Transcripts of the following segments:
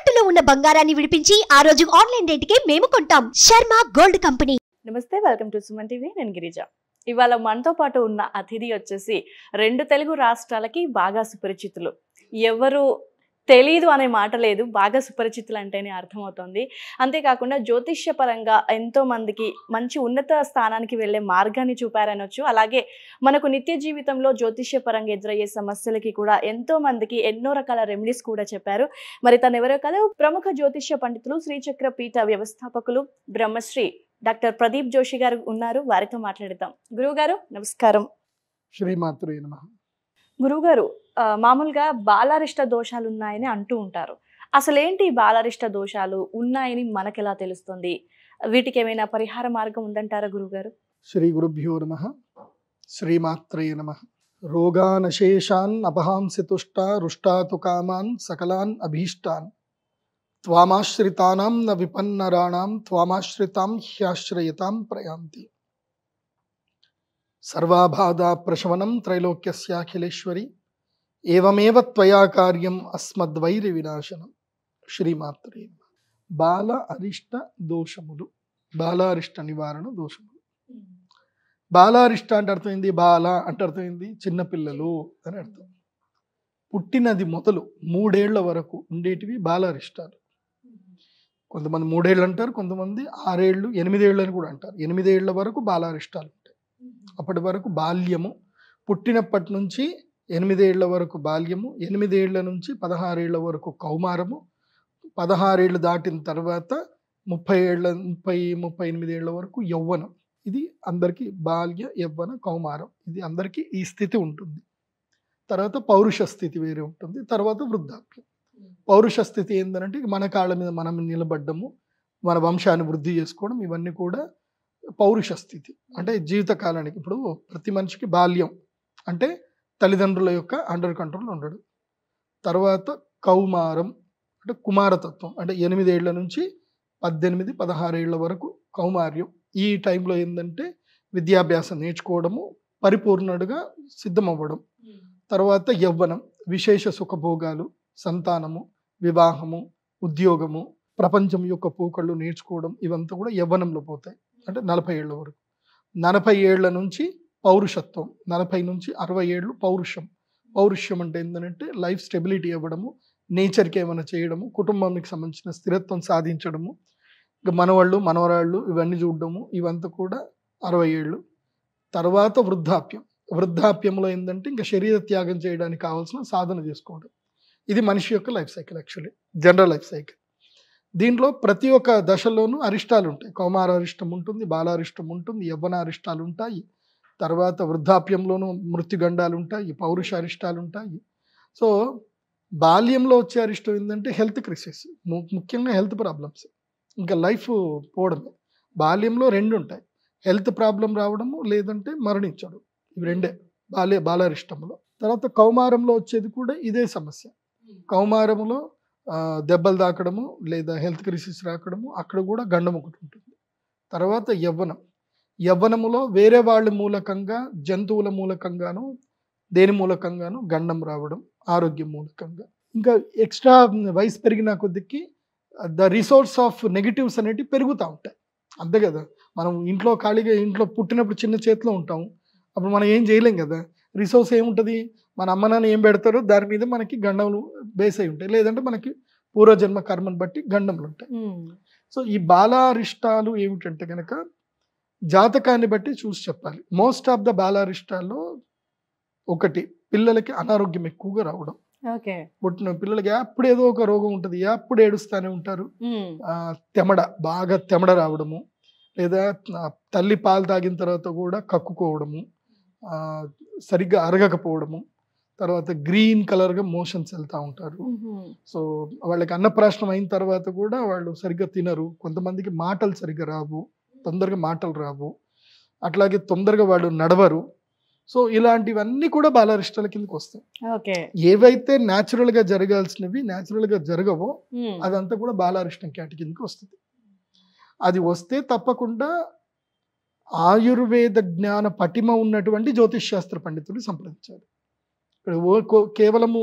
తాకట్టులో ఉన్న బంగారాన్ని విడిపించి ఆ రోజు ఆన్లైన్ రేటుకే మేము కొంటాం. Sharma gold company. నమస్తే, వెల్కమ్ టు సుమన్ టీవీ. నేను గిరిజ. ఇవాళ మనతో పాటు ఉన్న అతిథి వచ్చేసి 2 తెలుగు రాష్ట్రాలకి బాగా సుపరిచితులు. ఎవరు తెలీదు అనే మాట లేదు, బాగా సుపరిచితులు అంటేనే అర్థమవుతుంది. అంతేకాకుండా జ్యోతిష్య పరంగా ఎంతో మందికి మంచి ఉన్నత స్థానానికి వెళ్ళే మార్గాన్ని చూపారనొచ్చు. అలాగే మనకు నిత్య జీవితంలో జ్యోతిష్య పరంగా ఎదురయ్యే సమస్యలకి కూడా ఎంతో మందికి ఎన్నో రకాల రెమెడీస్ కూడా చెప్పారు. మరి తను ఎవరో కాదు, ప్రముఖ జ్యోతిష్య పండితులు, శ్రీచక్ర పీఠ వ్యవస్థాపకులు బ్రహ్మశ్రీ డాక్టర్ ప్రదీప్ జోషి గారు ఉన్నారు. వారితో మాట్లాడదాం. గురువు గారు నమస్కారం. శ్రీమాత్రే నమః. గురువుగారు, మామూలుగా బాలారిష్ట దోషాలు ఉన్నాయని అంటూ ఉంటారు. అసలేంటి బాలారిష్ట దోషాలు ఉన్నాయని మనకెలా తెలుస్తుంది? వీటికి ఏమైనా పరిహార మార్గం ఉందంటారా గురువుగారు? శ్రీ గురుభ్యో నమః. శ్రీమాత్రే నమః. రోగానశేషాన్ అపహాంసి తుష్టా రుష్టాతు కామాన్ సకలాన్ అభీష్టాన్ త్వామాశ్రితానాం న విపన్నరాణాం త్వామాశ్రితాం హ్యాశ్రయతాం ప్రయాంతి. సర్వాబాధా ప్రశమనం త్రైలోక్యస్యాఖిలేశ్వరి ఏవమేవ త్వయా కార్యం అస్మద్వైరి వినాశనం. శ్రీమాత్రే నమః. బాల అరిష్ట దోషములు, బాలారిష్ట నివారణ దోషములు. బాలారిష్ట అంటే అర్థమైంది, బాల అంటే అర్థమైంది చిన్నపిల్లలు అని అర్థం. పుట్టినది మొదలు 3 ఏళ్ల వరకు ఉండేటివి బాలారిష్టాలు. కొంతమంది 3 ఏళ్ళు అంటారు, కొంతమంది 6 ఏళ్ళు 8 ఏళ్ళు అని కూడా అంటారు. 8 ఏళ్ల వరకు బాలారిష్టాలు ఉంటాయి. అప్పటి వరకు బాల్యము, పుట్టినప్పటి నుంచి 8 ఏళ్ల వరకు బాల్యము, 8 ఏళ్ల నుంచి 16 ఏళ్ల వరకు కౌమారము, 16 ఏళ్ళు దాటిన తర్వాత 38 ఏళ్ల వరకు యవ్వనం. ఇది అందరికీ బాల్య యవ్వన కౌమారం, ఇది అందరికీ ఈ స్థితి ఉంటుంది. తర్వాత పౌరుష స్థితి వేరే ఉంటుంది. తర్వాత వృద్ధాప్యం. పౌరుష స్థితి ఏంటంటే మన కాళ్ళ మీద మనం నిలబడ్డము, మన వంశాన్ని వృద్ధి చేసుకోవడం, ఇవన్నీ కూడా పౌరుష స్థితి. అంటే జీవితకాలానికి. ఇప్పుడు ప్రతి మనిషికి బాల్యం అంటే తల్లిదండ్రుల యొక్క అండర్ కంట్రోల్ ఉండడం. తర్వాత కౌమారం అంటే కుమారతత్వం, అంటే 8 ఏళ్ల నుంచి 18, 16 ఏళ్ల వరకు కౌమార్యం. ఈ టైంలో ఏంటంటే విద్యాభ్యాసం నేర్చుకోవడము, పరిపూర్ణుడుగా సిద్ధమవ్వడం. తర్వాత యవ్వనం, విశేష సుఖభోగాలు, సంతానము, వివాహము, ఉద్యోగము, ప్రపంచం యొక్క పోకళ్ళు నేర్చుకోవడం, ఇవంతా కూడా యవ్వనంలో పోతాయి. అంటే 40 ఏళ్ల వరకు. 40 ఏళ్ల నుంచి పౌరుషత్వం, 40 నుంచి 60 ఏళ్ళు పౌరుషం. పౌరుషం అంటే ఏంటంటే లైఫ్ స్టెబిలిటీ ఇవ్వడము, నేచర్కి ఏమైనా చేయడము, కుటుంబానికి సంబంధించిన స్థిరత్వం సాధించడము, ఇంకా మనవాళ్ళు మనవరాళ్ళు ఇవన్నీ చూడడము, ఇవంతా కూడా 60 ఏళ్ళు. తర్వాత వృద్ధాప్యం. వృద్ధాప్యంలో ఏంటంటే ఇంకా శరీర త్యాగం చేయడానికి కావాల్సిన సాధన చేసుకోవడం. ఇది మనిషి యొక్క life cycle, actually general life cycle. దీంట్లో ప్రతి ఒక్క దశలోనూ అరిష్టాలు ఉంటాయి. కౌమార అరిష్టం ఉంటుంది, బాలారిష్టం ఉంటుంది, యవ్వన అరిష్టాలు ఉంటాయి. తర్వాత వృద్ధాప్యంలోనూ మృత్యుగండాలు ఉంటాయి, పౌరుష అరిష్టాలు ఉంటాయి. సో బాల్యంలో వచ్చే అరిష్టం ఏంటంటే హెల్త్ క్రైసిస్, ముఖ్యంగా హెల్త్ ప్రాబ్లమ్స్, ఇంకా లైఫ్ పోవడమే. బాల్యంలో 2 ఉంటాయి, హెల్త్ ప్రాబ్లం రావడము, లేదంటే మరణించడం. ఇవి 2 బాలారిష్టంలో. తర్వాత కౌమారంలో వచ్చేది కూడా ఇదే సమస్య. కౌమారంలో దెబ్బలు తాకడము, లేదా హెల్త్ క్రైసిస్ రాకడము, అక్కడ కూడా గండం ఒకటి ఉంటుంది. తర్వాత యవ్వనం. యవ్వనములో వేరే వాళ్ళ మూలకంగా, జంతువుల మూలకంగాను, దేని మూలకంగాను గండం రావడం, ఆరోగ్యం మూలకంగా. ఇంకా ఎక్స్ట్రా వయసు పెరిగిన కొద్దికి ద రిసోర్స్ ఆఫ్ నెగిటివ్స్ అనేటివి పెరుగుతూ ఉంటాయి. అంతే కదా, మనం ఇంట్లో ఖాళీగా ఇంట్లో పుట్టినప్పుడు చిన్న చేతిలో ఉంటాము, అప్పుడు మనం ఏం చేయలేం కదా. రిసోర్స్ ఏముంటుంది, మన అమ్మ నాన్న ఏం పెడతారో దాని మీద మనకి గండములు బేస్ అయి ఉంటాయి, లేదంటే మనకి పూర్వజన్మ కర్మను బట్టి గండములు ఉంటాయి. సో ఈ బాలారిష్టాలు ఏమిటంటే కనుక జాతకాన్ని బట్టి చూసి చెప్పాలి. మోస్ట్ ఆఫ్ ద బాలారిష్టాల్లో ఒకటి, పిల్లలకి అనారోగ్యం ఎక్కువగా రావడం. పుట్టిన పిల్లలకి అప్పుడు ఏదో ఒక రోగం ఉంటుంది, అప్పుడు ఏడుస్తూనే ఉంటారు. బాగా తెమడ రావడము, లేదా తల్లి పాలు తాగిన తర్వాత కూడా కక్కుకోవడము, సరిగ్గా అరగకపోవడము, తర్వాత గ్రీన్ కలర్గా మోషన్స్ వెళ్తూ ఉంటారు. సో వాళ్ళకి అన్నప్రాశనం అయిన తర్వాత కూడా వాళ్ళు సరిగ్గా తినరు. కొంతమందికి మాటలు సరిగ్గా రావు, తొందరగా మాటలు రావు, అట్లాగే తొందరగా వాళ్ళు నడవరు. సో ఇలాంటివన్నీ కూడా బాలారిష్టాల కిందకి వస్తాయి. ఏవైతే న్యాచురల్గా జరగాల్సినవి న్యాచురల్గా జరగవో అదంతా కూడా బాలారిష్టం కేటగిరీకి వస్తుంది. అది వస్తే తప్పకుండా ఆయుర్వేద జ్ఞాన పటిమ ఉన్నటువంటి జ్యోతిష్ శాస్త్ర పండితులు సంప్రదించాలి. ఇక్కడ కేవలము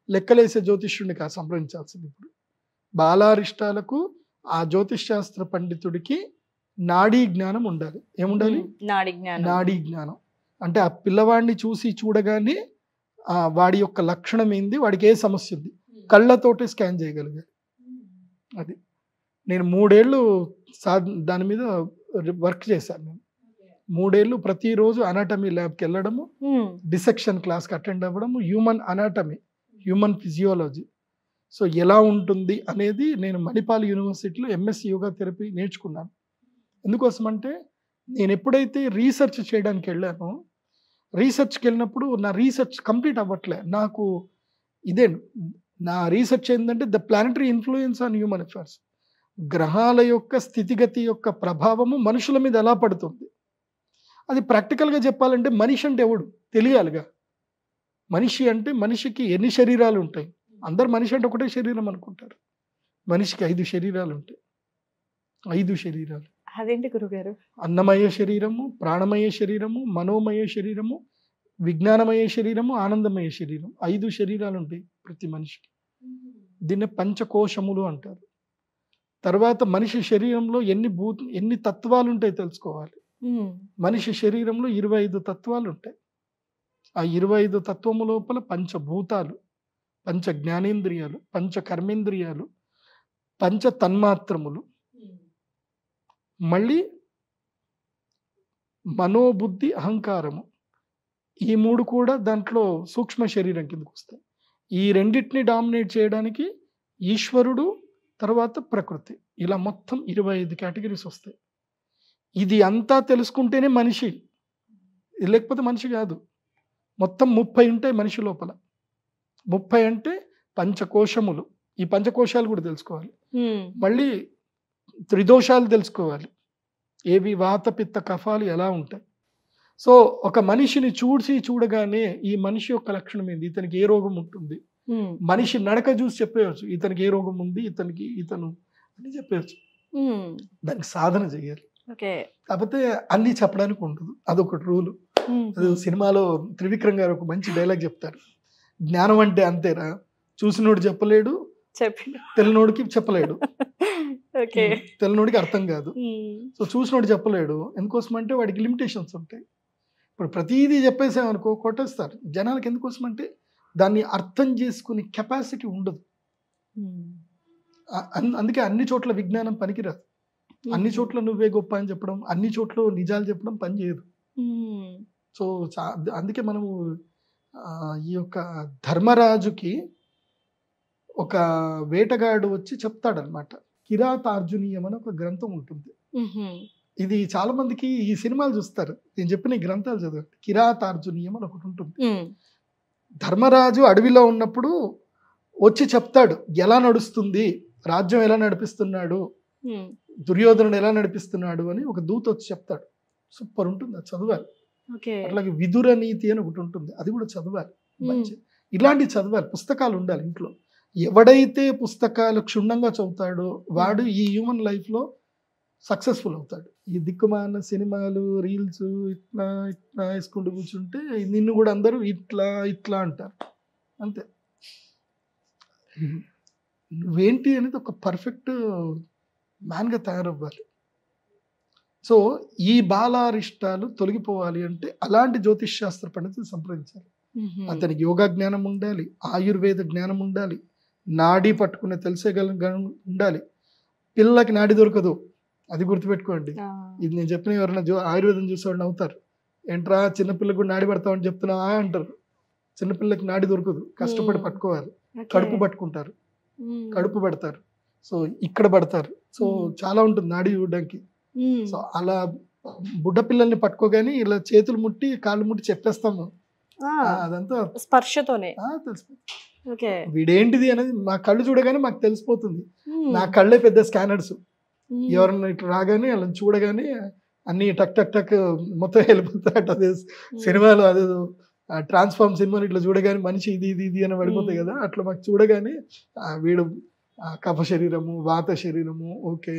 లెక్కలేసే జ్యోతిష్యుడిని కాదు సంప్రదించాల్సింది. ఇప్పుడు బాలారిష్టాలకు ఆ జ్యోతిష్ శాస్త్ర పండితుడికి నాడీ జ్ఞానం ఉండాలి. ఏముండాలి? నాడీ జ్ఞానం. అంటే ఆ పిల్లవాడిని చూసి చూడగానే వాడి యొక్క లక్షణం ఏంది, వాడికి ఏ సమస్య ఉంది, కళ్ళతోటి స్కాన్ చేయగలిగారు. అది నేను 3 ఏళ్ళు దాని మీద వర్క్ చేశాను. నేను 3 ఏళ్ళు ప్రతిరోజు అనాటమీ ల్యాబ్కి వెళ్ళడము, డిసెక్షన్ క్లాస్కి అటెండ్ అవ్వడము, human anatomy, human physiology, so ఎలా ఉంటుంది అనేది నేను మణిపాల్ యూనివర్సిటీలో ఎంఎస్సి యోగా థెరపీ నేర్చుకున్నాను. ఎందుకోసం అంటే నేను ఎప్పుడైతే రీసెర్చ్ చేయడానికి వెళ్ళానో, రీసెర్చ్కి వెళ్ళినప్పుడు నా రీసెర్చ్ కంప్లీట్ అవ్వట్లే. నాకు ఇదే నా రీసెర్చ్ ఏంటంటే the planetary influence on human affairs, గ్రహాల యొక్క స్థితిగతి యొక్క ప్రభావము మనుషుల మీద ఎలా పడుతుంది. అది ప్రాక్టికల్గా చెప్పాలంటే మనిషి అంటే ఎవడు తెలియాలిగా. మనిషి అంటే మనిషికి ఎన్ని శరీరాలు ఉంటాయి? అందరు మనిషి అంటే ఒకటే శరీరం అనుకుంటారు. మనిషికి 5 శరీరాలు ఉంటాయి. 5 శరీరాలు. అదేంటి గురుగారు? అన్నమయ శరీరము, ప్రాణమయ శరీరము, మనోమయ శరీరము, విజ్ఞానమయ శరీరము, ఆనందమయ శరీరం. 5 శరీరాలు ఉంటాయి ప్రతి మనిషికి. దీన్ని పంచకోశములు అంటారు. తర్వాత మనిషి శరీరంలో ఎన్ని తత్వాలు ఉంటాయి తెలుసుకోవాలి. మనిషి శరీరంలో 25 తత్వాలు ఉంటాయి. ఆ 25 తత్వము లోపల పంచభూతాలు, పంచ జ్ఞానేంద్రియాలు, పంచ కర్మేంద్రియాలు, పంచ తన్మాత్రములు, మళ్ళీ మనోబుద్ధి అహంకారము, ఈ 3 కూడా దాంట్లో సూక్ష్మ శరీరం కిందకు వస్తాయి. ఈ రెండింటిని డామినేట్ చేయడానికి ఈశ్వరుడు, తర్వాత ప్రకృతి, ఇలా మొత్తం 25 కేటగిరీస్ వస్తాయి. ఇది అంతా తెలుసుకుంటేనే మనిషి, లేకపోతే మనిషి కాదు. మొత్తం 30 ఉంటాయి మనిషి లోపల. 30 అంటే పంచకోశములు. ఈ పంచకోశాలు కూడా తెలుసుకోవాలి. మళ్ళీ త్రిదోషాలు తెలుసుకోవాలి. ఏవి? వాత పిత్త కఫాలు ఎలా ఉంటాయి. సో ఒక మనిషిని చూడగానే ఈ మనిషి యొక్క లక్షణం ఏంది, ఇతనికి ఏ రోగం ఉంటుంది, మనిషి నడక చూసి చెప్పేయచ్చు ఇతనికి ఏ రోగం ఉంది, ఇతను అని చెప్పేయచ్చు. దానికి సాధన చేయాలి. కాకపోతే అన్ని చెప్పడానికి ఉండదు, అదొకటి రూలు. అది సినిమాలో త్రివిక్రమ్ గారు ఒక మంచి డైలాగ్ చెప్తారు, జ్ఞానం అంటే అంతేరా, చూసినోడు చెప్పలేడు, తెలినోడికి చెప్పలేడు, తెలినోడికి అర్థం కాదు. సో చూసినోడు చెప్పలేడు. ఎందుకోసం అంటే వాడికి లిమిటేషన్స్ ఉంటాయి. ఇప్పుడు ప్రతిదీ చెప్పేసామనుకో కొట్టేస్తారు జనాలకి. ఎందుకోసం అంటే దాన్ని అర్థం చేసుకునే కెపాసిటీ ఉండదు. అందుకే అన్ని చోట్ల విజ్ఞానం పనికిరాదు. అన్ని చోట్ల నువ్వే గొప్ప అని చెప్పడం, అన్ని చోట్ల నిజాలు చెప్పడం పని చేయదు. సో అందుకే మనము ఈ యొక్క ధర్మరాజుకి ఒక వేటగాడు వచ్చి చెప్తాడనమాట. కిరాతార్జునీయం అని ఒక గ్రంథం ఉంటుంది. ఇది చాలా మందికి ఈ సినిమాలు చూస్తారు, నేను చెప్పిన ఈ గ్రంథాలు చదవండి. కిరాతార్జునీయం అని ఒకటి ఉంటుంది. ధర్మరాజు అడవిలో ఉన్నప్పుడు వచ్చి చెప్తాడు ఎలా నడుస్తుంది రాజ్యం, ఎలా నడిపిస్తున్నాడు, దుర్యోధనుడు ఎలా నడిపిస్తున్నాడు అని ఒక దూత వచ్చి చెప్తాడు. సూపర్ ఉంటుంది, అది చదవాలి. అట్లాగే విదుర నీతి అని ఒకటి ఉంటుంది, అది కూడా చదవాలి. ఇలాంటివి చదవాలి, పుస్తకాలు ఉండాలి ఇంట్లో. ఎవడైతే పుస్తకాలు క్షుణ్ణంగా చదువుతాడో వాడు ఈ హ్యూమన్ లైఫ్లో సక్సెస్ఫుల్ అవుతాడు. ఈ దిక్కుమాన సినిమాలు, రీల్స్ ఇట్లా ఇట్లా వేసుకుంటూ కూర్చుంటే నిన్ను కూడా అందరూ ఇట్లా ఇట్లా అంటారు. అంతే. నువ్వేంటి అనేది ఒక పర్ఫెక్ట్ మ్యాన్గా తయారవ్వాలి. సో ఈ బాలారిష్టాలు తొలగిపోవాలి అంటే అలాంటి జ్యోతిష్ శాస్త్ర పండితులు సంప్రదించాలి. అతనికి యోగా జ్ఞానం ఉండాలి, ఆయుర్వేద జ్ఞానం ఉండాలి, నాడీ పట్టుకునే ఉండాలి. పిల్లలకి నాడి దొరకదు, అది గుర్తుపెట్టుకోండి. ఇది నేను చెప్పిన ఎవరైనా ఆయుర్వేదం చూసేవాడిని అవుతారు, ఏంట్రా చిన్నపిల్లకి కూడా నాడి పడతామని చెప్తున్నావా అంటారు. చిన్నపిల్లకి నాడి దొరకదు, కష్టపడి పట్టుకోవాలి. కడుపు పట్టుకుంటారు, కడుపు పడతారు, సో ఇక్కడ పడతారు. సో చాలా ఉంటుంది నాడి చూడడానికి. సో అలా బుడ్డ పిల్లల్ని పట్టుకోగానే ఇలా చేతులు ముట్టి కాళ్ళు ముట్టి చెప్పేస్తాము, అదంతా స్పర్శతోనే తెలిసిపోతుంది. వీడేంటిది అనేది మా కళ్ళు చూడగానే మాకు తెలిసిపోతుంది. నా కళ్ళే పెద్ద స్కానర్స్. ఎవరన్నా ఇట్లా రాగానే అలా చూడగానే అన్ని టక్ టక్ టక్ మొత్తం వెళ్ళిపోతాయట. అదే సినిమాలో అదే ట్రాన్స్ఫార్మ్ సినిమాని ఇట్లా చూడగానే మనిషి ఇది ఇది ఇది అని పడిపోతాయి కదా, అట్లా మాకు చూడగానే వీడు కఫ శరీరము, వాత శరీరము, ఓకే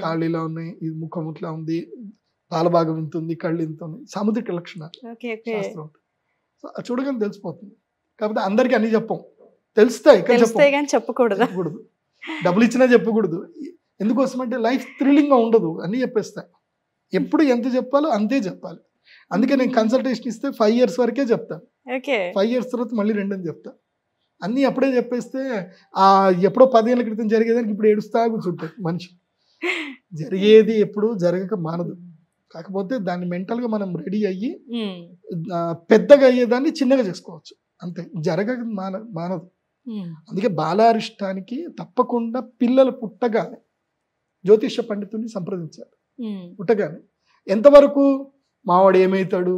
కాళ్ళు ఇలా ఉన్నాయి, ఇది ముఖం ఇట్లా ఉంది, పాలభాగం ఇంత ఉంది, కళ్ళు ఇంత ఉంది, సాముద్రిక లక్షణాలు శాస్త్రం. సో చూడగానే తెలిసిపోతుంది. కాకపోతే అందరికి అన్ని చెప్పం, తెలుస్తాయి కానీ చెప్పకూడదు. డబ్బులు ఇచ్చినా చెప్పకూడదు. ఎందుకోసం అంటే లైఫ్ థ్రిల్లింగ్గా ఉండదు అని చెప్పేస్తా. ఎప్పుడు ఎంత చెప్పాలో అంతే చెప్పాలి. అందుకే నేను కన్సల్టేషన్ ఇస్తే 5 years వరకే చెప్తాను. 5 years తర్వాత మళ్ళీ 2 అని చెప్తా. అన్నీ అప్పుడే చెప్పేస్తే ఎప్పుడో 10 ఏళ్ళ క్రితం జరిగేదానికి ఇప్పుడు ఏడుస్తా కూర్చుంటాయి మనిషి. జరిగేది ఎప్పుడు జరగక మానదు. కాకపోతే దాన్ని మెంటల్గా మనం రెడీ అయ్యి పెద్దగా అయ్యేదాన్ని చిన్నగా చేసుకోవచ్చు అంతే. జరగక మానదు. అందుకే బాలారిష్టానికి తప్పకుండా పిల్లలు పుట్టగానే జ్యోతిష పండితుడిని సంప్రదించాలి. పుట్టగానే ఎంతవరకు మావాడు ఏమవుతాడు,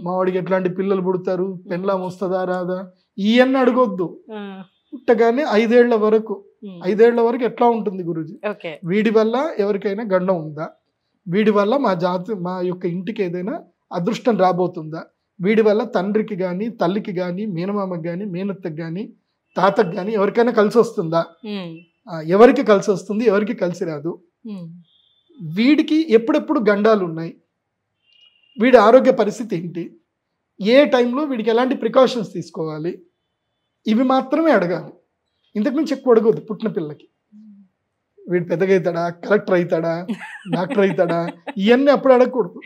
మావాడికి ఎట్లాంటి పిల్లలు పుడతారు, పెండ్లాం వస్తుందా రాదా ఇవన్నీ అడగొద్దు. పుట్టగానే 5 ఏళ్ల వరకు 5 ఏళ్ల వరకు ఎట్లా ఉంటుంది గురూజీ, వీడి వల్ల ఎవరికైనా గండం ఉందా, వీడి వల్ల మా యొక్క ఇంటికి ఏదైనా అదృష్టం రాబోతుందా, వీడి వల్ల తండ్రికి కానీ తల్లికి కానీ మేనమామకి కానీ మేనత్తకి కానీ తాతకి కానీ ఎవరికైనా కలిసి వస్తుందా, ఎవరికి కలిసి వస్తుంది ఎవరికి కలిసి రాదు, వీడికి ఎప్పుడెప్పుడు గండాలు ఉన్నాయి, వీడి ఆరోగ్య పరిస్థితి ఏంటి, ఏ టైంలో వీడికి ఎలాంటి ప్రికాషన్స్ తీసుకోవాలి, ఇవి మాత్రమే అడగాలి. ఇంతకుమించి ఎక్కువ అడగదు. పుట్టిన పిల్లకి వీడు పెద్దగా అవుతాడా, కలెక్టర్ అవుతాడా, డాక్టర్ అవుతాడా, ఇవన్నీ అప్పుడు అడగకూడదు.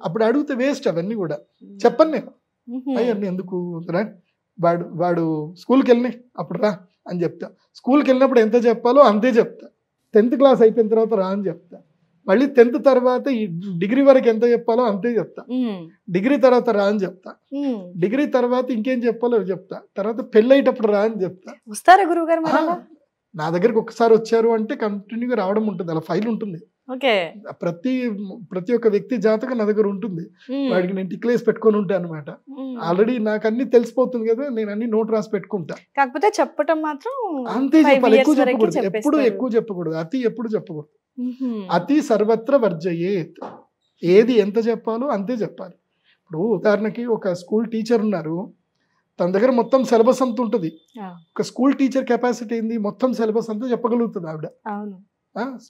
అప్పుడు అడిగితే వేస్ట్. అవన్నీ కూడా చెప్పను నేను. అవన్నీ ఎందుకు రా, వాడు స్కూల్కి వెళ్ళినా అప్పుడు రా అని చెప్తా. స్కూల్కి వెళ్ళినప్పుడు ఎంత చెప్పాలో అంతే చెప్తా. 10th క్లాస్ అయిపోయిన తర్వాత రా అని చెప్తా. మళ్ళీ 10th తర్వాత ఈ డిగ్రీ వరకు ఎంత చెప్పాలో అంతే చెప్తా. డిగ్రీ తర్వాత రా అని చెప్తా. డిగ్రీ తర్వాత ఇంకేం చెప్పాలో చెప్తా. తర్వాత పెళ్ళి అయ్యేటప్పుడు రా అని చెప్తా. వస్తారా గురువు గారు? నా దగ్గరకు ఒకసారి వచ్చారు అంటే కంటిన్యూగా రావడం ఉంటుంది. అలా ఫైల్ ఉంటుంది. ప్రతి ఒక్క వ్యక్తి జాతకం నా దగ్గర ఉంటుంది. వాడికి నేను టిక్లేసి పెట్టుకొని ఉంటాను అనమాట. ఆల్రెడీ నాకు అన్ని తెలిసిపోతుంది కదా, నేను అన్ని నోట్ రాసి పెట్టుకుంటా. కాకపోతే చెప్పటం మాత్రం అంతే చెప్పాలి. ఎక్కువ చెప్పకూడదు. ఎప్పుడు ఎక్కువ చెప్పకూడదు. అతి ఎప్పుడు చెప్పకూడదు. అతి సర్వత్ర వర్జయేత్. ఏది ఎంత చెప్పాలో అంతే చెప్పాలి. ఇప్పుడు ఉదాహరణకి ఒక స్కూల్ టీచర్ ఉన్నారు, తన దగ్గర మొత్తం సిలబస్ అంతా ఉంటుంది. ఒక స్కూల్ టీచర్ కెపాసిటీ ఏంది, మొత్తం సిలబస్ అంతా చెప్పగలుగుతుంది ఆవిడ.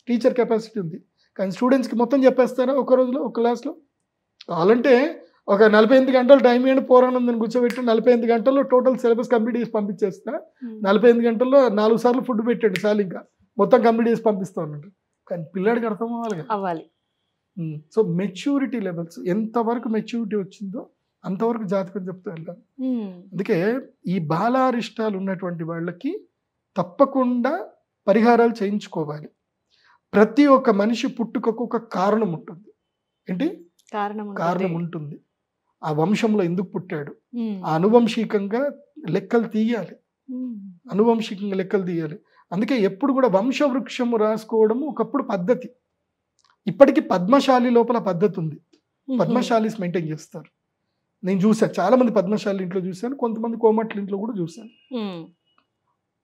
టీచర్ కెపాసిటీ ఉంది. కానీ స్టూడెంట్స్కి మొత్తం చెప్పేస్తారా ఒక రోజులో, ఒక క్లాస్లో? కావాలంటే ఒక 48 గంటలు టైం ఇవ్వండి, పోరానందని కూర్చోబెట్టి 48 గంటల్లో టోటల్ సిలబస్ కంప్లీట్ చేసి పంపించేస్తా. 48 గంటల్లో 4 సార్లు ఫుడ్ పెట్టండి చాలు, ఇంకా మొత్తం కంప్లీట్ చేసి పంపిస్తా ఉన్నట్టు. కానీ పిల్లాడికి అర్థం అవ్వాలి. సో మెచ్యూరిటీ లెవెల్స్ ఎంతవరకు మెచ్యూరిటీ వచ్చిందో అంతవరకు జాతకం చెప్తూ వెళ్ళాలి. అందుకే ఈ బాలారిష్టాలు ఉన్నటువంటి వాళ్ళకి తప్పకుండా పరిహారాలు చేయించుకోవాలి. ప్రతి ఒక్క మనిషి పుట్టుకకు ఒక కారణం ఉంటుంది. ఏంటి కారణం ఉంటుంది. ఆ వంశంలో ఎందుకు పుట్టాడు, అనువంశికంగా లెక్కలు తీయాలి. అందుకే ఎప్పుడు కూడా వంశవృక్షము రాసుకోవడము ఒకప్పుడు పద్ధతి. ఇప్పటికీ పద్మశాలి లోపల పద్ధతి ఉంది. పద్మశాలీస్ మెయింటైన్ చేస్తారు. నేను చూసాను, చాలా మంది పద్మశాలి ఇంట్లో చూశాను, కొంతమంది కోమట్ల ఇంట్లో కూడా చూశాను,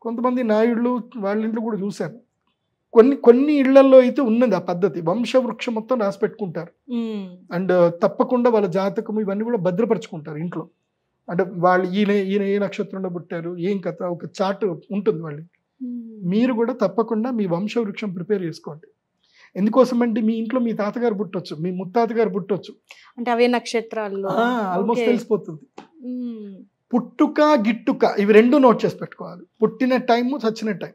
కొంతమంది నాయుళ్ళు వాళ్ళ ఇంట్లో కూడా చూశాను. కొన్ని ఇళ్లలో అయితే ఉన్నది ఆ పద్ధతి. వంశవృక్షం మొత్తం రాసి పెట్టుకుంటారు. అండ్ తప్పకుండా వాళ్ళ జాతకం ఇవన్నీ కూడా భద్రపరచుకుంటారు ఇంట్లో. అంటే వాళ్ళు ఈయన ఏ నక్షత్రంలో పుట్టారు, ఏం కథ, ఒక చార్ట్ ఉంటుంది వాళ్ళు. మీరు కూడా తప్పకుండా మీ వంశవృక్షం ప్రిపేర్ చేసుకోండి. ఎందుకోసం అంటే మీ ఇంట్లో మీ తాతగారు పుట్టొచ్చు, మీ ముత్తాతగారు పుట్టొచ్చు, అంటే అవే నక్షత్రాల్లో ఆల్మోస్ట్ తెలిసిపోతుంది. పుట్టుక గిట్టుక ఇవి 2 నోట్ చేసి పెట్టుకోవాలి. పుట్టిన టైము, చచ్చిన టైం,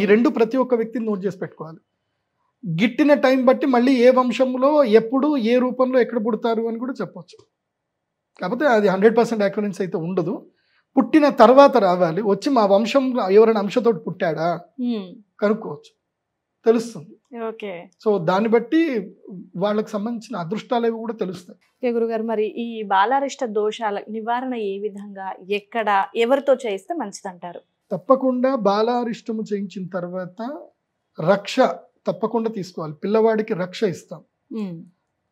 ఈ 2 ప్రతి ఒక్క వ్యక్తిని నోట్ చేసి పెట్టుకోవాలి. గిట్టిన టైం బట్టి మళ్ళీ ఏ వంశంలో ఎప్పుడు ఏ రూపంలో ఎక్కడ పుడతారు అని కూడా చెప్పొచ్చు. కాకపోతే అది 100% యాక్యురెన్సీ అయితే ఉండదు. పుట్టిన తర్వాత రావాలి, వచ్చి మా వంశంలో ఎవరైనా అంశతోటి పుట్టాడా కనుక్కోవచ్చు, తెలుస్తుంది. సో దాన్ని బట్టి వాళ్ళకి సంబంధించిన అదృష్టాలు కూడా తెలుస్తాయి. గురుగారు, మరి ఈ బాలారిష్ట దోషాల నివారణ ఏ విధంగా, ఎక్కడ, ఎవరితో చేయిస్తే మంచిదంటారు? తప్పకుండా బాలారిష్టము చేయించిన తర్వాత రక్ష తప్పకుండా తీసుకోవాలి. పిల్లవాడికి రక్ష ఇస్తాం.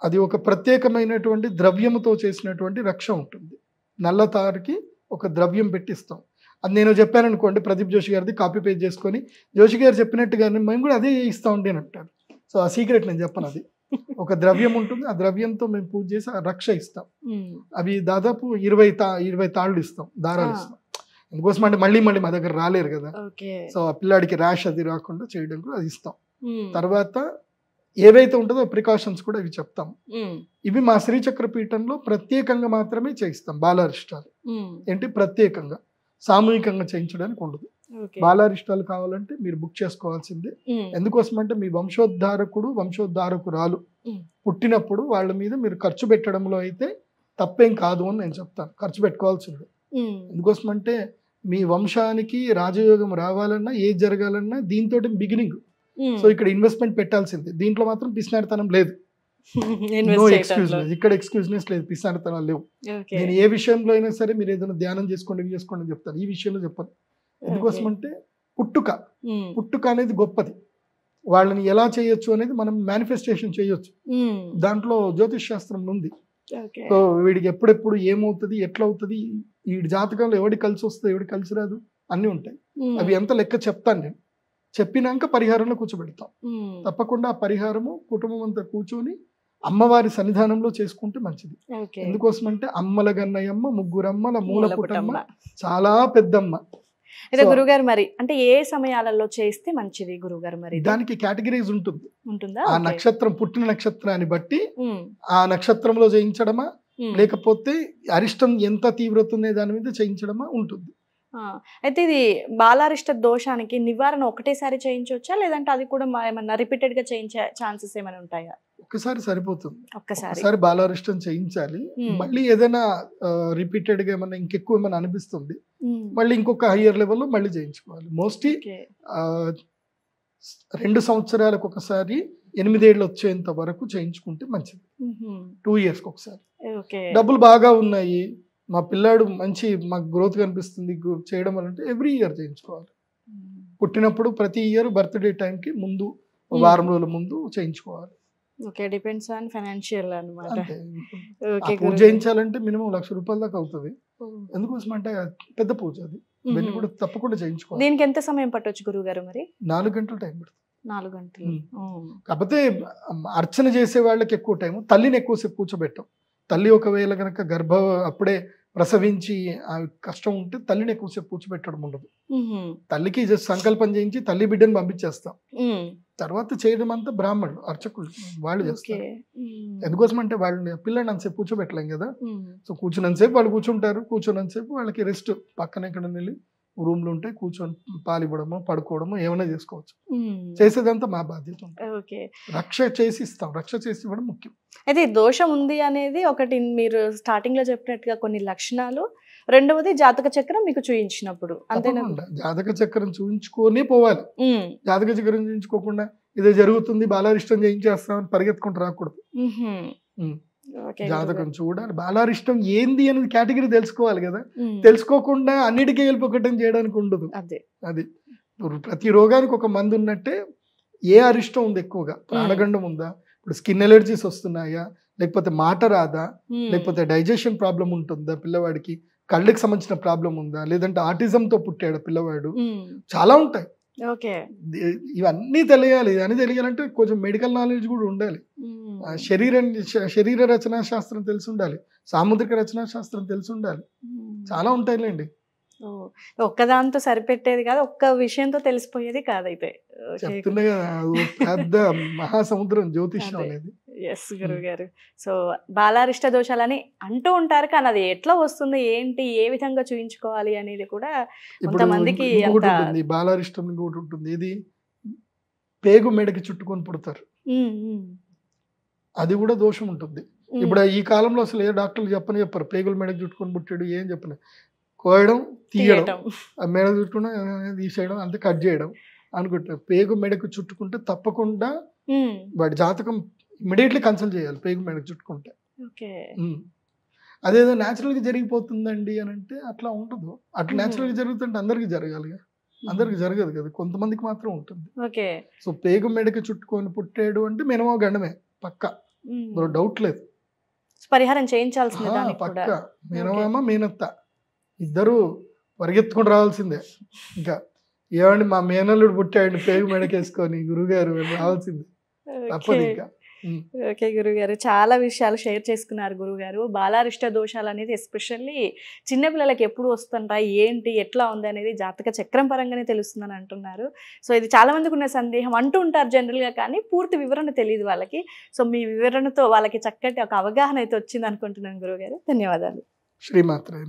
అది ఒక ప్రత్యేకమైనటువంటి ద్రవ్యముతో చేసినటువంటి రక్ష ఉంటుంది. నల్లతారికి ఒక ద్రవ్యం పెట్టిస్తాం. అది నేను చెప్పాను అనుకోండి, ప్రదీప్ జోషి గారిది కాపీ పేస్ట్ చేసుకొని జోషి గారు చెప్పినట్టుగానే మేము కూడా అదే ఇస్తా ఉండి అని అంటారు. సో ఆ సీక్రెట్ నేను చెప్పను. అది ఒక ద్రవ్యం ఉంటుంది. ఆ ద్రవ్యంతో మేము పూజ చేసి ఆ రక్ష ఇస్తాం. అవి దాదాపు 20 తాళ్ళు ఇస్తాం, దారాలు ఇస్తాం. అందుకోసం అంటే మళ్ళీ మా దగ్గర రాలేరు కదా. సో ఆ పిల్లాడికి ర్యాష్ అది రాకుండా చేయడం కూడా అది ఇస్తాం. తర్వాత ఏవైతే ఉంటుందో ప్రికాషన్స్ కూడా ఇవి చెప్తాం. ఇవి మా శ్రీచక్ర పీఠంలో ప్రత్యేకంగా మాత్రమే చేయిస్తాం. బాలారిష్టాలు ఏంటి ప్రత్యేకంగా, సామూహికంగా చేయించడానికి ఉండదు. ఓకే. బాలారిష్టాలు కావాలంటే మీరు బుక్ చేసుకోవాల్సిందే. ఎందుకోసం అంటే మీ వంశోద్ధారకురాలు మ్మ్. పుట్టినప్పుడు వాళ్ళ మీద మీరు ఖర్చు పెట్టడంలో అయితే తప్పేం కాదు అని నేను చెప్తాను. ఖర్చు పెట్టుకోవాల్సిందే. ఎందుకోసం అంటే మీ వంశానికి రాజయోగం రావాలన్నా ఏది జరగాలన్నా దీంతో బిగినింగ్. సో ఇక్కడ ఇన్వెస్ట్మెంట్ పెట్టాల్సిందే. దీంట్లో మాత్రం పిసినారితనం లేదు. నో ఎక్స్క్యూజ్నెస్. ఇక్కడ ఎక్స్క్యూజ్నెస్ లేదు, పిసినారితనాలు లేవు. నేను ఏ విషయంలో అయినా సరే మీరు ఏదైనా ధ్యానం చేసుకోండి ఇవి చేసుకోండి అని చెప్తాను. ఈ విషయంలో చెప్పను. ఎందుకోసం అంటే పుట్టుక అనేది గొప్పది. వాళ్ళని ఎలా చేయొచ్చు అనేది మనం మేనిఫెస్టేషన్ చేయొచ్చు. దాంట్లో జ్యోతిష్ శాస్త్రం ఉంది. సో వీడికి ఎప్పుడెప్పుడు ఏమవుతుంది, ఎట్లా అవుతుంది, వీడి జాతకంలో ఎవడి కలిసి వస్తుంది, ఎవడి కలిసి రాదు అన్నీ ఉంటాయి. అవి ఎంత లెక్క చెప్తాను నేను. చెప్పినాక పరిహారంలో కూర్చోబెడతాం. తప్పకుండా ఆ పరిహారము కుటుంబం అంతా కూర్చొని అమ్మవారి సన్నిధానంలో చేసుకుంటే మంచిది. ఎందుకోసం అంటే అమ్మల గన్నయమ్మ, ముగ్గురమ్మల మూల పుటమ్మ, చాలా పెద్దమ్మ. అయితే గురుగారు మరి అంటే ఏ సమయాలలో చేస్తే మంచిది గురుగారు? మరి దానికి కేటగిరీస్ ఉంటుందా? ఆ నక్షత్రం, పుట్టిన నక్షత్రాన్ని బట్టి ఆ నక్షత్రంలో చేయించడమా లేకపోతే అరిష్టం ఎంత తీవ్రత ఉంది దాని మీద చేయించడమా ఉంటుంది. అయితే ఇది బాలారిష్ట దోషానికి నివారణ ఒకటేసారి చేయించవచ్చా, లేదంటే అది కూడా ఏమన్నా రిపీటెడ్ గా చేయించే ఛాన్సెస్ ఏమైనా ఉంటాయా? ఒక్కసారి సరిపోతుంది. ఒక్కసారి బాలారిష్టం చేయించాలి. మళ్ళీ ఏదైనా రిపీటెడ్ గా ఏమన్నా ఇంకెక్కువ ఏమైనా అనిపిస్తుంది, మళ్ళీ ఇంకొక హయ్యర్ లెవెల్లో మళ్ళీ చేయించుకోవాలి. మోస్ట్లీ 2 సంవత్సరాలకు ఒకసారి 8 ఏళ్ళు వచ్చేంత వరకు చేయించుకుంటే మంచిది. 2 years ఒకసారి. డబ్బులు బాగా ఉన్నాయి, మా పిల్లాడు మంచి మాకు గ్రోత్ కనిపిస్తుంది చేయడం అంటే ఎవ్రీ ఇయర్ చేయించుకోవాలి. పుట్టినప్పుడు ప్రతి ఇయర్ బర్త్డే టైంకి ముందు వారం రోజుల ముందు చేయించుకోవాలి. ఓకే, డిపెండ్స్ ఆన్ ఫైనాన్షియల్ అన్నమాట. పూజ చేయించాలంటే మినిమం ₹1,00,000 దాకా అవుతుంది. ఎందుకోసం అంటే పెద్ద పూజ అది, ఇవన్నీ కూడా తప్పకుండా చేయించుకోవాలి. దీనికి ఎంత సమయం పట్టొచ్చు గురువు గారు? మరి 4 గంటలు టైం పడుతుంది. 4 గంటలు. కాకపోతే అర్చన చేసే వాళ్ళకి ఎక్కువ టైం, తల్లిని ఎక్కువసేపు కూర్చోబెట్టాం. తల్లి ఒకవేళ కనుక అప్పుడే ప్రసవించి ఆ కష్టం ఉంటే తల్లిని ఎక్కువసేపు కూర్చోబెట్టడం ఉండదు. తల్లికి జస్ట్ సంకల్పం చేయించి తల్లి బిడ్డను పంపించేస్తాం. తర్వాత చేయడం అంతా బ్రాహ్మణులు, అర్చకులు వాళ్ళు చేస్తారు. ఎందుకోసం అంటే వాళ్ళని పిల్లల్ని అంతసేపు కూర్చోబెట్టలేం కదా. సో కూర్చున్నంతసేపు వాళ్ళు కూర్చున్నంతసేపు వాళ్ళకి రెస్ట్. పక్కన ఎక్కడ వెళ్ళి రూమ్లు ఉంటాయి, కూర్చొని పాలు ఇవ్వడమో పడుకోవడమో ఏమైనా చేసుకోవచ్చు. చేసేదంతా మా బాధ్యత. రక్ష చేసి ఇస్తాం, రక్ష చేసి ఇవ్వడం ముఖ్యం. అయితే దోషం ఉంది అనేది ఒకటి, మీరు స్టార్టింగ్ లో చెప్పినట్టుగా కొన్ని లక్షణాలు. రెండవది జాతక చక్రం మీకు చూయించినప్పుడు అంతేనా? జాతక చక్రం చూయించుకొని పోవాలి. జాతక చక్రం చూయించుకోకుండా ఇదే జరుగుతుంది బాలారిష్టం చేయించేస్తామని పరిగెత్తుకుంటూ రాకూడదు. జాతకం చూడాలి. బాలారిష్టం ఏంది అనేది కేటగిరీ తెలుసుకోవాలి కదా. తెలుసుకోకుండా అన్నిటికీ వెళ్ళిపోకటం చేయడానికి ఉండదు. అది ప్రతి రోగానికి ఒక మందు ఉన్నట్టే ఏ అరిష్టం ఉంది ఎక్కువగా, ప్రాణగండం ఉందా, ఇప్పుడు స్కిన్ ఎలర్జీస్ వస్తున్నాయా, లేకపోతే మాట రాదా, లేకపోతే డైజెషన్ ప్రాబ్లం ఉంటుందా పిల్లవాడికి, కళ్ళకి సంబంధించిన ప్రాబ్లం ఉందా, లేదంటే ఆటిజంతో పుట్టాడు పిల్లవాడు, చాలా ఉంటాయి. ఇవన్నీ తెలియాలి. అని తెలియాలంటే కొంచెం మెడికల్ నాలెడ్జ్ కూడా ఉండాలి. శరీర రచనా శాస్త్రం తెలిసి ఉండాలి, సాముద్రిక రచనా శాస్త్రం తెలిసి ఉండాలి. చాలా ఉంటాయిలేండి. ఒక్కదాంతో సరిపెట్టేది కాదు, ఒక్క విషయంతో తెలిసిపోయేది కాదైతే. చెప్తున్నా కదా, పెద్ద మహాసముద్రం జ్యోతిష్యం అనేది. ఎస్ గురువు గారు. సో బాలారిష్ట దోషాలని అంటూ ఉంటారు, కానీ అది ఎట్లా వస్తుంది, ఏంటి, ఏ విధంగా చూయించుకోవాలి అనేది కూడా కొంతమందికి బాలారిష్టం ఇంకోటి ఉంటుంది. ఇది పేగు మెడకి చుట్టుకొని పుడతారు, అది కూడా దోషం ఉంటుంది. ఇప్పుడు ఈ కాలంలో అసలు ఏ డాక్టర్లు చెప్పరు పేగుల మెడకి చుట్టుకొని పుట్టాడు ఏం చెప్పలే. కోయడం, తీయడం, మెడ చుట్టుకున్న తీసేయడం, అంతే కట్ చేయడం అనుకుంటారు. పేగు మెడకు చుట్టుకుంటే తప్పకుండా వాడి జాతకం ఇమీడియట్లీ కన్సల్ట్ చేయాలి. పేగు మెడకు చుట్టుకుంటే అదేదో న్యాచురల్గా జరిగిపోతుందండి అని అంటే అట్లా ఉండదు. అట్లా న్యాచురల్గా జరుగుతుంటే అందరికి జరగాలి, అందరికి జరగదు కదా, కొంతమందికి మాత్రం ఉంటుంది. సో పేగు మెడకు చుట్టుకొని పుట్టాడు అంటే మినిమం గండమే పక్క, డౌట్ లేదు. పరిహారం చేయించాల్సిందే పక్క. మినిమమా మేనత్త ఇద్దరు పరిగెత్తుకుని రావాల్సిందే. ఇంకా ఏమండి మా మేనల్లుడు పుట్టాడు పేగు మెడకేసుకొని గురుగారు రావాల్సిందే, తప్పదు ఇంకా. ఓకే గురుగారు, చాలా విషయాలు షేర్ చేసుకున్నారు గురుగారు. బాలారిష్ట దోషాలు అనేది ఎస్పెషల్లీ చిన్నపిల్లలకి ఎప్పుడు వస్తుంటాయి, ఏంటి, ఎట్లా ఉంది అనేది జాతక చక్రం పరంగానే తెలుస్తుందని అంటున్నారు. సో ఇది చాలా మందికి ఉన్న సందేహం, అంటూ ఉంటారు జనరల్గా, కానీ పూర్తి వివరణ తెలియదు వాళ్ళకి. సో మీ వివరణతో వాళ్ళకి చక్కటి ఒక అవగాహన అయితే వచ్చింది అనుకుంటున్నాను గురుగారు. ధన్యవాదాలు. శ్రీమాత్రే.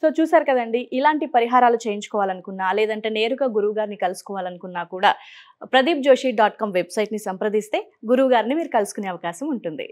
సో చూసారు కదండి, ఇలాంటి పరిహారాలు చేయించుకోవాలనుకున్నా లేదంటే నేరుగా గురువు గారిని కలుసుకోవాలనుకున్నా కూడా pradeepjoshi.com వెబ్సైట్ని సంప్రదిస్తే గురువు గారిని మీరు కలుసుకునే అవకాశం ఉంటుంది.